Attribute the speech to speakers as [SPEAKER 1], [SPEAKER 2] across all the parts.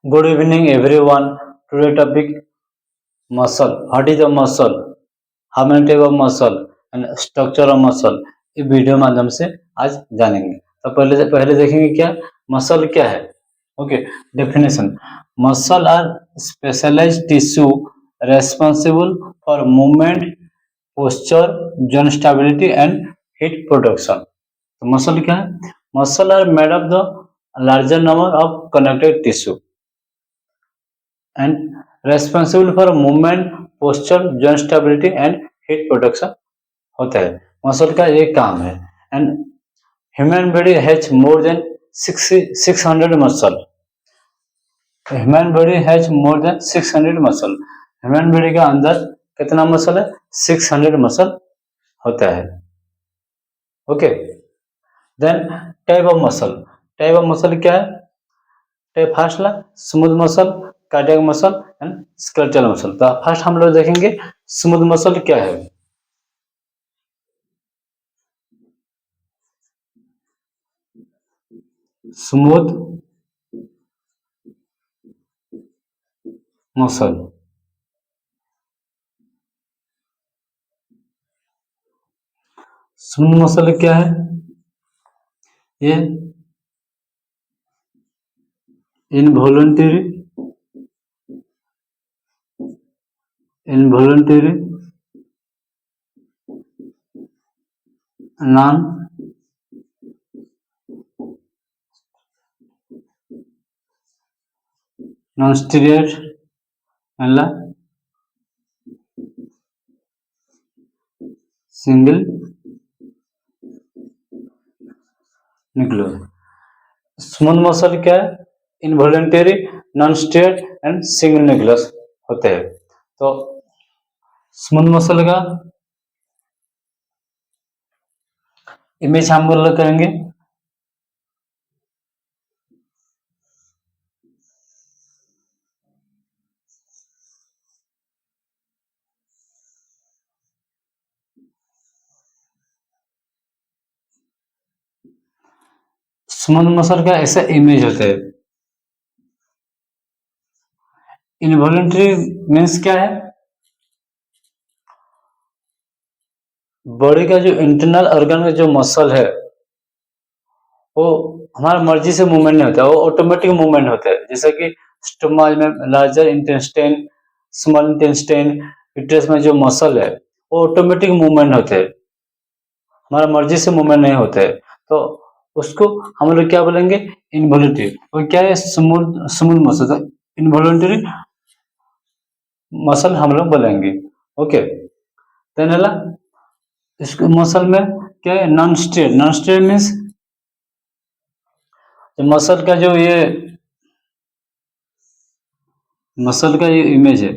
[SPEAKER 1] Good evening, everyone. Today topic muscle. What is a muscle? How many type of muscle and structure of muscle? इस video माध्यम से आज जानेंगे। तो पहले देखेंगे क्या मसल क्या है। Okay, definition. Muscle are specialised tissue responsible for movement, posture, joint stability and heat production. तो मसल क्या है? Muscle are made of the larger number of connected tissue and responsible for movement, posture, joint stability and heat production होता है। Muscle का ये काम है। And human body has more than 600 muscle. Human body has more than 600 muscle. Human body का अंदर कितना muscle है? 600 मसल होता है। Okay, then type of muscle. Type of muscle क्या है? टाइप फर्स्ट ला smooth muscle, cardiac muscle and skeletal muscle. तो फर्स्ट हम लोग देखेंगे स्मूथ मसल क्या है। स्मूथ मसल स्मूथ मसल क्या है? ये इनवॉलंटरी नॉन नॉन स्टीरियड अಲ್ಲ सिंगल न्यूक्लियर। स्मूथ मसल क्या है? Involuntary, non striated and single nucleus होते हैं। तो स्मूथ मसल का इमेज हम लोग करेंगे। स्मूथ मसल का ऐसा इमेज होता है। इनवॉलंटरी मीन्स क्या है? बॉडी का जो इंटरनल ऑर्गन का जो मसल है वो हमारा मर्जी से मूवमेंट नहीं होता, वो ऑटोमेटिक मूवमेंट होता है। जैसे कि स्टोमच में larger intestine, small intestine, uterus में जो मसल है वो ऑटोमेटिक मूवमेंट होते हैं, हमारा मर्जी से मूवमेंट नहीं होते है। तो उसको हम लोग क्या बोलेंगे? इनवॉलंटरी। और क्या है? Smooth smooth muscle. तो इनवॉलंटरी मसल हम लोग बोलेंगे। ओके, देन अला इसको मसल में क्या है? Non state. Non state means muscle का जो ये मसल का ये इमेज है,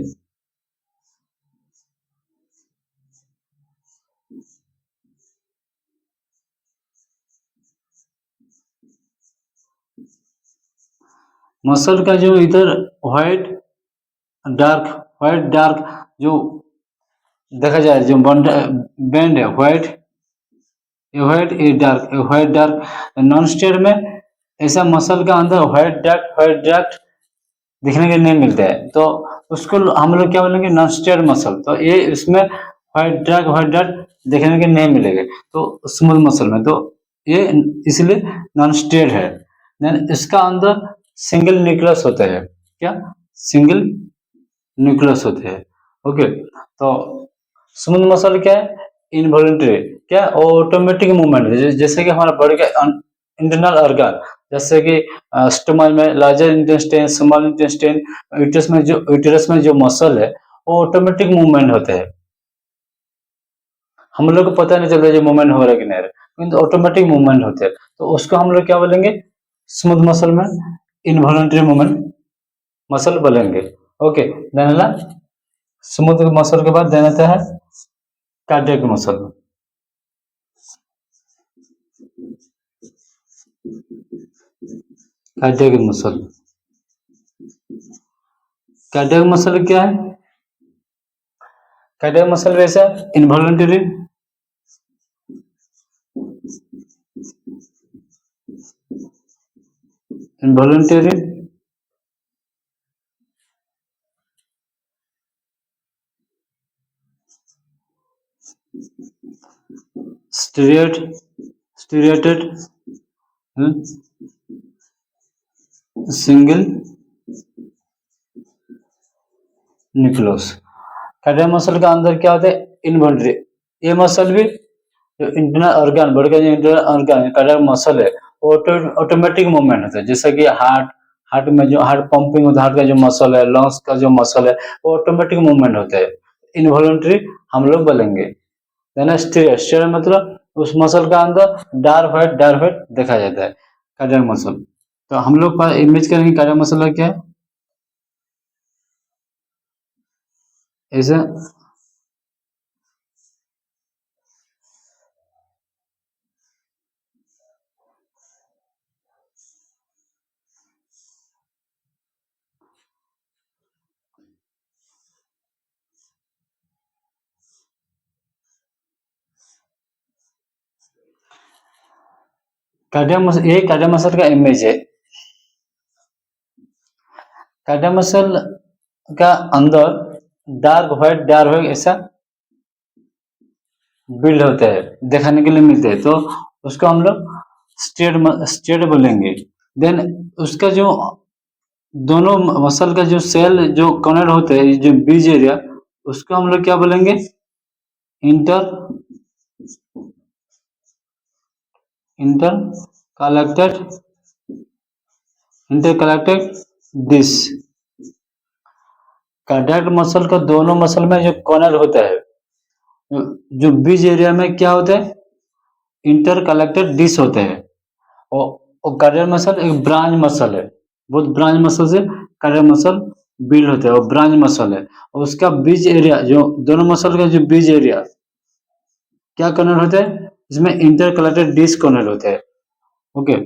[SPEAKER 1] मसल का जो इधर व्हाइट डार्क, व्हाइट डार्क जो देखा जाए जो बैंड है व्हाइट, ये व्हाइट ये डार्क, ये व्हाइट डार्क। नॉन स्टेट में ऐसा मसल का अंदर व्हाइट डार्क दिखने के नहीं मिलता है, तो उसको हम लोग क्या बोलेंगे? Non state muscle. तो ये इसमें व्हाइट डार्क देखने के नहीं मिलेंगे तो स्मूथ मसल में, तो ये इसलिए नॉन स्टेट है। देन इसका अंदर सिंगल न्यूक्लियस होता है। क्या? सिंगल न्यूक्लियस होते हैं। ओके, तो स्मूथ मसल क्या है? इनवॉलंटरी। क्या? ऑटोमेटिक मूवमेंट है। जैसे कि हमारा बॉडी का इंटरनल ऑर्गन, जैसे कि स्टोमच में larger intestine, small intestine, uterus में जो मसल है वो ऑटोमेटिक मूवमेंट होते हैं, हम लोग को पता नहीं चलता जो मूवमेंट हो रहा है कि नहीं, किंतु ऑटोमेटिक मूवमेंट होते हैं। तो उसको हम लोग क्या बोलेंगे? स्मूथ मसल में इनवॉलंटरी मूवमेंट मसल बोलेंगे। ओके, देन स्मूथ मसल के बाद देना था है cardiac muscle. Cardiac muscle, cardiac muscle क्या है? कार्डियक मसल वैसा involuntary involuntary striated single nucleus. Cardiac muscle का अंदर क्या होता है, इनवॉल्ट्री। ये मसल भी जो इंटरनल ऑर्गन, बॉडी का जो इंटरनल ऑर्गन कार्डियक मसल है वो ऑटोमेटिक मूवमेंट होता है। जैसे कि हार्ट में जो हार्ट पंपिंग होता है, हार्ट का जो मसल है, लंग्स का जो मसल है, वो ऑटोमेटिक मूवमेंट होता है। इनवॉलंटरी हम लोग बोलेंगे। देन स्टीरियर, स्टीरियर मतलब उस मसल का अंदर डार्क व्हाइट देखा जाता है, कार्डियक मसल। तो हम लोग इमेज करेंगे कार्डियक मसल का क्या है, ऐसे कार्डियक मसल, ये कार्डियक मसल का इमेज है। कार्डियक मसल का अंदर डार्क व्हाइट ऐसा बिल्ड होता है, दिखाने के लिए मिलते हैं, तो उसको हम लोग स्टेट बोलेंगे। देन उसका जो दोनों मसल का जो सेल जो कनेक्ट होते हैं, जो बीज एरिया, उसको हम लोग क्या बोलेंगे, inter inter collected dish. Cardiac muscle का दोनों मसल में जो कनेक्ट होता है, जो बीज एरिया में क्या होता है, इंटर कलेक्टेड डिश होते हैं। और कार्डियक मसल एक ब्रांच मसल है, बहुत ब्रांच मसल से कार्डियक मसल बिल्ड होता है, और ब्रांच मसल है। और उसका बीज एरिया, जो दोनों मसल का जो बीज एरिया क्या कनेक्ट होता है, इसमें इंटर कलेक्टेड डिश कनेक्ट होता है। ओके,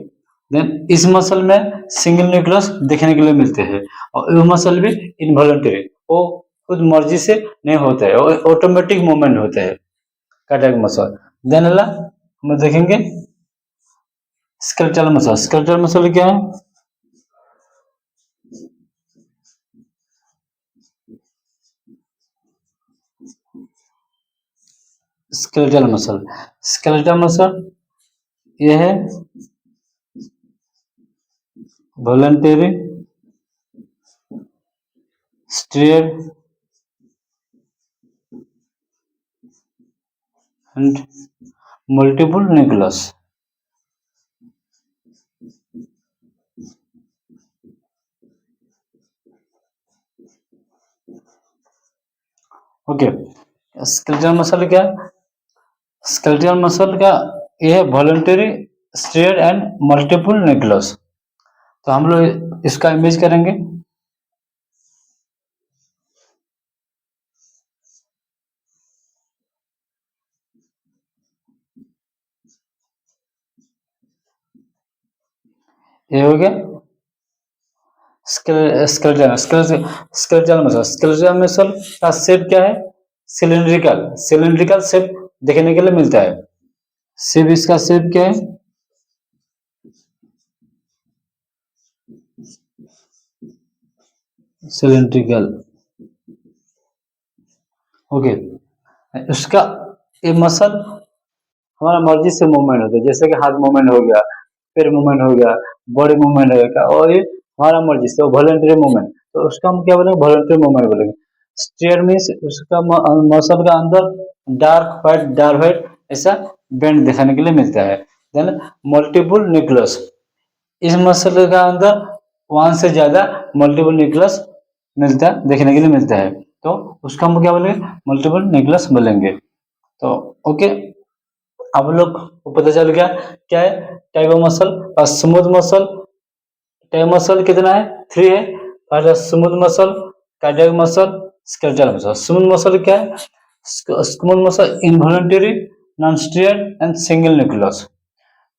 [SPEAKER 1] देन इस मसल में सिंगल न्यूक्लियस देखने के लिए मिलते हैं, और ये मसल भी इनवॉलंटरी, वो खुद मर्जी से नहीं होता है, ऑटोमेटिक मूवमेंट होता है कार्डियक मसल। देन अगला हम देखेंगे स्केलेटल मसल। स्केलेटल मसल क्या है, स्केलेटल मसल ये है voluntary straight and multiple nucleus. Okay, skeletal muscle क्या, स्केलेटल मसल का ये है voluntary straight and multiple nucleus. तो हम लोग इसका इमेज करेंगे। ये हो गया स्केलेटल मसल का शेप क्या है, सिलिंड्रिकल शेप देखने के लिए मिलता है। शेप, इसका शेप क्या है, सिलिंड्रिकल। ओके, उसका ये मसल हमारा मर्जी से मूवमेंट होता है, जैसे कि हाथ मूवमेंट हो गया, पैर मूवमेंट हो गया, बॉडी मूवमेंट हो गया, और ये हमारा मर्जी से वॉलंटरी मूवमेंट, तो उसका हम क्या बोलेंगे, वॉलंटरी मूवमेंट बोलेंगे। स्टेयर मीन्स उसका मसल का अंदर डार्क व्हाइट ऐसा बैंड दिखाने के लिए मिलता है। देन मल्टीपल न्यूक्लियस, इस मसल का अंदर वन से ज्यादा मल्टीपल न्यूक्लियस मिलता देखने के लिए मिलता है, तो उसका हम क्या बोलेंगे, मल्टीपल न्यूक्लियस बोलेंगे। तो ओके, आप लोग को पता चल गया क्या है टाइप ऑफ मसल। और स्मूथ मसल, टाइप मसल कितना है, 3 है। पहला smooth muscle, cardiac muscle, skeletal muscle. Smooth muscle क्या है, smooth muscle involuntary, non steered and single nucleus.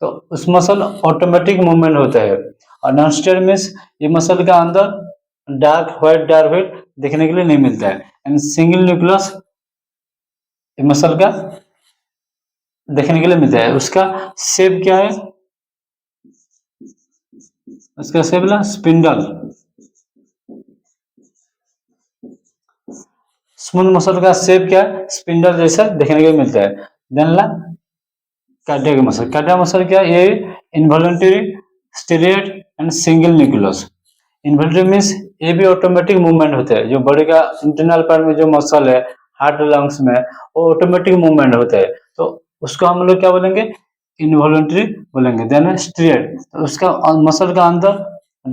[SPEAKER 1] तो उस मसल ऑटोमेटिक मूवमेंट होता है। और नॉन स्टीयर्ड मीन्स ये मसल का अंदर डार्क व्हाइट देखने के लिए नहीं मिलता है। एंड सिंगल न्यूक्लियस ये मसल का देखने के लिए मिलता है। उसका शेप क्या है, उसका शेप ना स्पिंडल। स्मूथ मसल का शेप क्या है, स्पिंडल जैसा देखने के लिए मिलता है। देन ला कार्डियक मसल। कार्डियक मसल क्या है? ये involuntary steroid and single nucleus. Involuntary means ये भी ऑटोमेटिक मूवमेंट होते हैं। जो बॉडी का इंटरनल पार्ट में जो मसल है हार्ट लंग्स में, वो ऑटोमेटिक मूवमेंट होता है, तो उसको हम लोग क्या बोलेंगे? इनवॉलंटरी बोलेंगे। देन स्टेरॉयड, तो उसका मसल का अंदर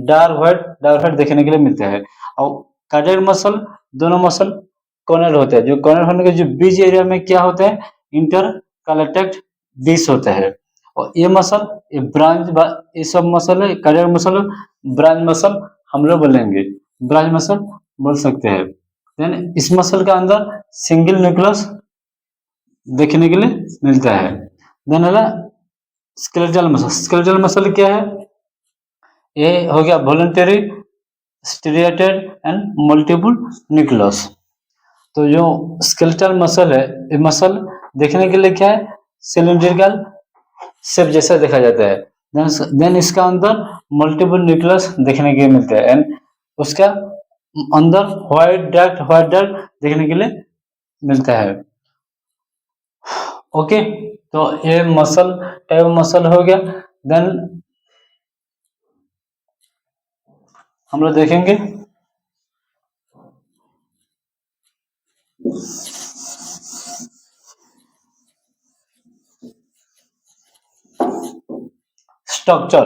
[SPEAKER 1] डार्क व्हाइट देखने के लिए मिलता है। और कार्डियक मसल, दोनों मसल कॉर्नर होते हैं। जो कॉर्नर होने के जो बीच एरिया में क्या होता है? इंटर कलेक्टेड डिश होता है। और ये मसल, ये ब्रांच, ये सब मसल है कार्डियक मसल, ब्रांच मसल हम लोग बोलेंगे, ब्रांच मसल बोल सकते हैं। देन इस मसल का अंदर सिंगल न्यूक्लियस देखने के लिए मिलता है। देन है स्केलेटल मसल। स्केलेटल मसल क्या है? ये हो गया वॉलंटरी स्टेरिएटेड एंड मल्टीपल न्यूक्लियस। तो जो स्केलेटल मसल है, ये मसल देखने के लिए क्या है? सिलिंड्रिकल शेप जैसा देखा जाता है। देन इसका अंदर मल्टीपल न्यूक्लियस देखने के लिए मिलता है एंड उसका अंदर व्हाइट डर्ट देखने के लिए मिलता है। ओके, तो ये मसल टाइप मसल हो गया। देन हम लोग देखेंगे structure.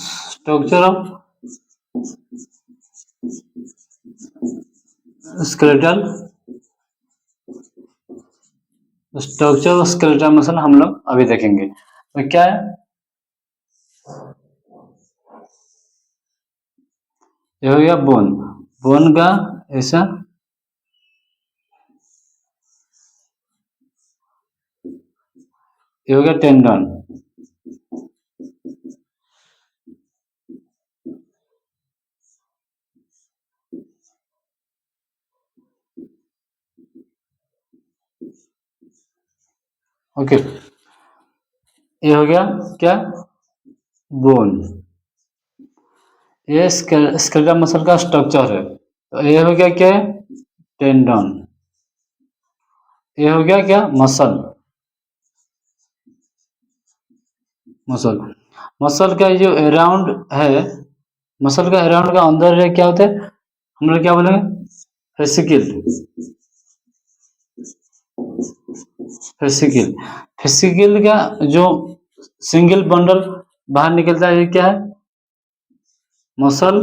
[SPEAKER 1] Structure of skeletal, structure of skeletal muscle हम लोग अभी देखेंगे। तो क्या है? ये हो गया बोन, बोन का ऐसा ये हो गया टेंडन, ओके। ये हो गया क्या? बोन। ये स्केलेटल मसल का स्ट्रक्चर है। तो ये हो गया क्या है? टेंडन। ये हो गया क्या? मसल। मसल, मसल का जो अराउंड है, मसल का अराउंड का अंदर है क्या होता है? हम लोग क्या बोलेंगे? फेसिकल। फेसिकल, फेसिकल का जो सिंगल बंडल बाहर निकलता है, ये क्या है? Muscle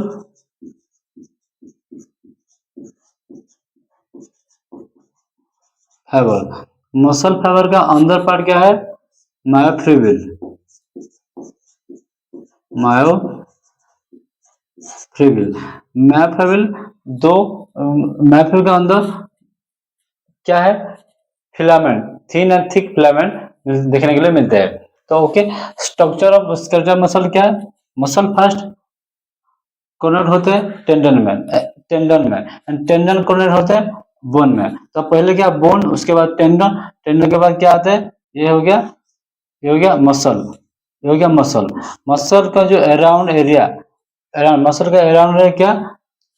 [SPEAKER 1] fibre. मसल फाइबर का अंदर पार्ट क्या है? मायोफ्यूबिल। मायोफ्यूबिल, मायोफ्यूबिल दो, मायोफ्यूबिल का अंदर क्या है? Filament, thin and thick filament देखने के लिए मिलते हैं। तो okay, structure of skeletal muscle क्या है? मसल फर्स्ट कनेक्ट होते हैं टेंडन में एंड टेंडन कनेक्ट होते हैं बोन में। तो पहले क्या? बोन, उसके बाद टेंडन, टेंडन के बाद क्या आता है? ये हो गया, ये हो गया मसल, ये हो गया मसल। मसल का जो अराउंड एरिया, अराउंड मसल का अराउंड है क्या?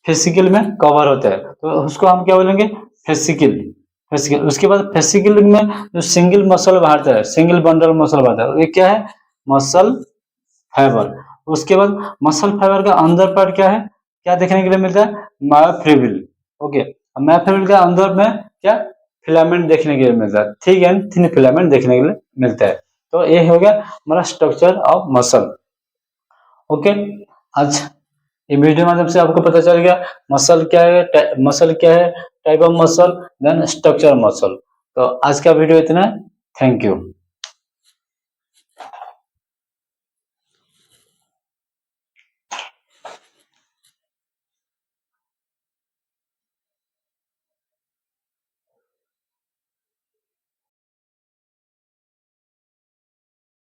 [SPEAKER 1] फेसिकल में कवर होता है, तो उसको हम क्या बोलेंगे? फेसिकल। फेसिकल, उसके बाद फेसिकल में जो सिंगल मसल बाहरता है, सिंगल बंडल मसल बाहरता है, ये क्या है? Muscle fibre. उसके बाद मसल फाइबर का अंदर पार्ट क्या है? क्या देखने के लिए मिलता है? मायोफ्यूबिल। ओके, मायोफ्यूबिल का अंदर में क्या? फिलामेंट देखने के लिए मिलता है, थिक एंड थिन फिलामेंट देखने के लिए मिलता है। तो ये हो गया हमारा स्ट्रक्चर ऑफ मसल। ओके, आज ये वीडियो माध्यम से आपको पता चल गया मसल क्या है, मसल क्या है, type of muscle, then structure muscle. तो आज का वीडियो इतना है। Thank you.